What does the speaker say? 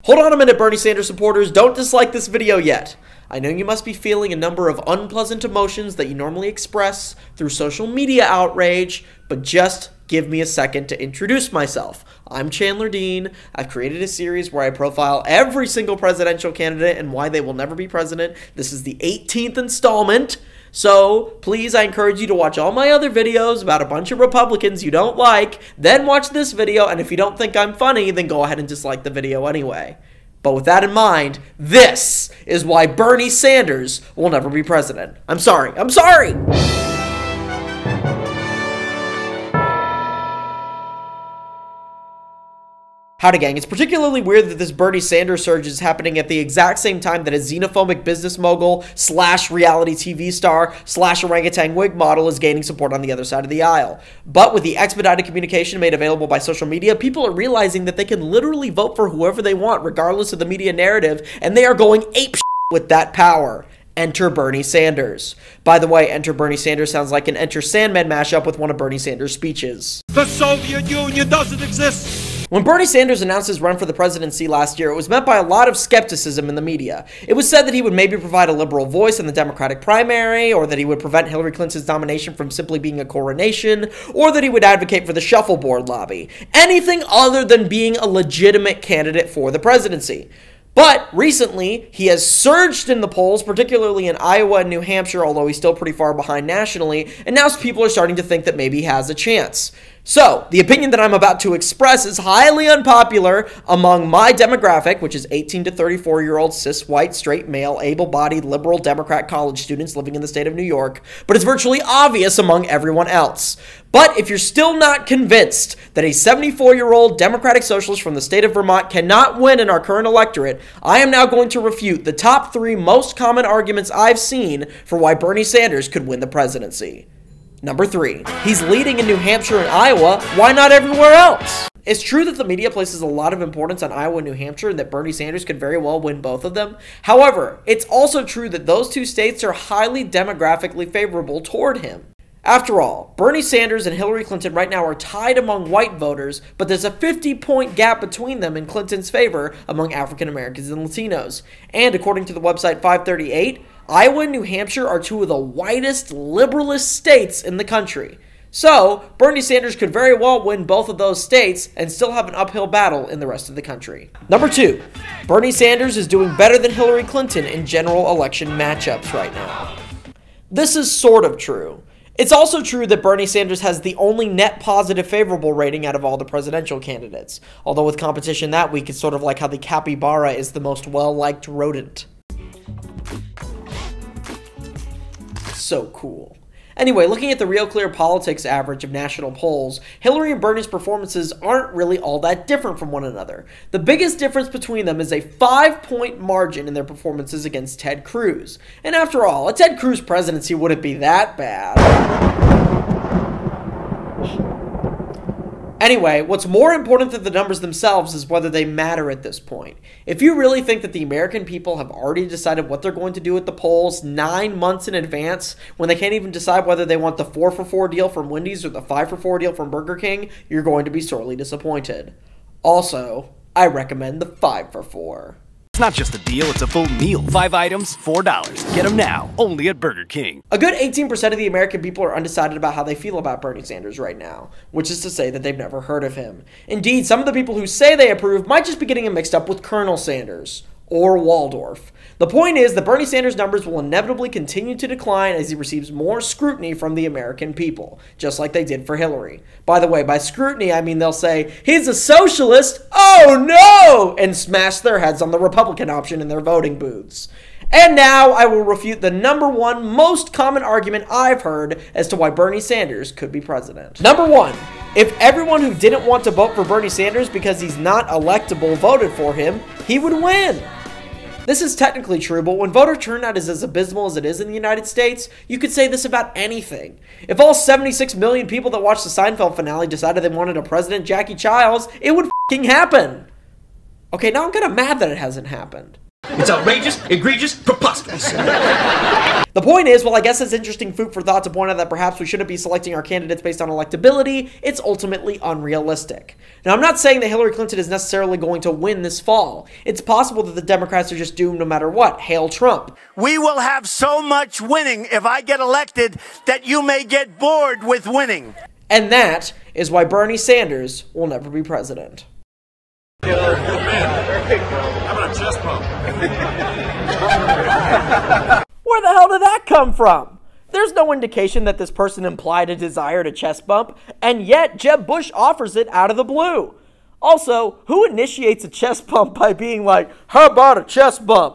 Hold on a minute, Bernie Sanders supporters, don't dislike this video yet. I know you must be feeling a number of unpleasant emotions that you normally express through social media outrage, but just give me a second to introduce myself. I'm Chandler Dean. I've created a series where I profile every single presidential candidate and why they will never be president. This is the 18th installment. So please, I encourage you to watch all my other videos about a bunch of Republicans you don't like, then watch this video, and if you don't think I'm funny, then go ahead and dislike the video anyway. But with that in mind, this is why Bernie Sanders will never be president. I'm sorry. Howdy gang, it's particularly weird that this Bernie Sanders surge is happening at the exact same time that a xenophobic business mogul / reality TV star / orangutan wig model is gaining support on the other side of the aisle. But with the expedited communication made available by social media, people are realizing that they can literally vote for whoever they want regardless of the media narrative, and they are going apeshit with that power. Enter Bernie Sanders. By the way, Enter Bernie Sanders sounds like an Enter Sandman mashup with one of Bernie Sanders' speeches. The Soviet Union doesn't exist! When Bernie Sanders announced his run for the presidency last year, it was met by a lot of skepticism in the media. It was said that he would maybe provide a liberal voice in the Democratic primary, or that he would prevent Hillary Clinton's nomination from simply being a coronation, or that he would advocate for the shuffleboard lobby. Anything other than being a legitimate candidate for the presidency. But recently, he has surged in the polls, particularly in Iowa and New Hampshire, although he's still pretty far behind nationally, and now people are starting to think that maybe he has a chance. So, the opinion that I'm about to express is highly unpopular among my demographic, which is 18 to 34-year-old cis, white, straight, male, able-bodied, liberal Democrat college students living in the state of New York, but it's virtually obvious among everyone else. But if you're still not convinced that a 74-year-old Democratic socialist from the state of Vermont cannot win in our current electorate, I am now going to refute the top 3 most common arguments I've seen for why Bernie Sanders could win the presidency. Number 3, he's leading in New Hampshire and Iowa, why not everywhere else? It's true that the media places a lot of importance on Iowa and New Hampshire and that Bernie Sanders could very well win both of them. However, it's also true that those 2 states are highly demographically favorable toward him. After all, Bernie Sanders and Hillary Clinton right now are tied among white voters, but there's a 50-point gap between them in Clinton's favor among African Americans and Latinos. And according to the website 538, Iowa and New Hampshire are 2 of the whitest, liberalist states in the country. So, Bernie Sanders could very well win both of those states and still have an uphill battle in the rest of the country. Number 2, Bernie Sanders is doing better than Hillary Clinton in general election matchups right now. This is sort of true. It's also true that Bernie Sanders has the only net positive favorable rating out of all the presidential candidates. Although with competition that week, it's sort of like how the capybara is the most well-liked rodent. So cool. Anyway, looking at the Real Clear Politics average of national polls, Hillary and Bernie's performances aren't really all that different from one another. The biggest difference between them is a 5-point margin in their performances against Ted Cruz. And after all, a Ted Cruz presidency wouldn't be that bad. Anyway, what's more important than the numbers themselves is whether they matter at this point. If you really think that the American people have already decided what they're going to do at the polls 9 months in advance, when they can't even decide whether they want the 4-for-4 deal from Wendy's or the 5-for-4 deal from Burger King, you're going to be sorely disappointed. Also, I recommend the 5-for-4. It's not just a deal, it's a full meal. 5 items, $4. Get them now, only at Burger King. A good 18% of the American people are undecided about how they feel about Bernie Sanders right now, which is to say that they've never heard of him. Indeed, some of the people who say they approve might just be getting him mixed up with Colonel Sanders. Or Waldorf. The point is that Bernie Sanders' numbers will inevitably continue to decline as he receives more scrutiny from the American people, just like they did for Hillary. By the way, by scrutiny, I mean they'll say, he's a socialist, oh no, and smash their heads on the Republican option in their voting booths. And now I will refute the number 1 most common argument I've heard as to why Bernie Sanders could be president. Number 1, if everyone who didn't want to vote for Bernie Sanders because he's not electable voted for him, he would win. This is technically true, but when voter turnout is as abysmal as it is in the United States, you could say this about anything. If all 76 million people that watched the Seinfeld finale decided they wanted a President Jackie Childs, it would f***ing happen. Okay, now I'm kind of mad that it hasn't happened. It's outrageous, egregious, preposterous. The point is, well, I guess it's interesting food for thought to point out that perhaps we shouldn't be selecting our candidates based on electability. It's ultimately unrealistic. Now, I'm not saying that Hillary Clinton is necessarily going to win this fall. It's possible that the Democrats are just doomed no matter what. Hail Trump. We will have so much winning if I get elected that you may get bored with winning. And that is why Bernie Sanders will never be president. How about a chest pump? Where the hell did that come from? There's no indication that this person implied a desire to chest bump, and yet Jeb Bush offers it out of the blue. Also, who initiates a chest bump by being like, how about a chest bump?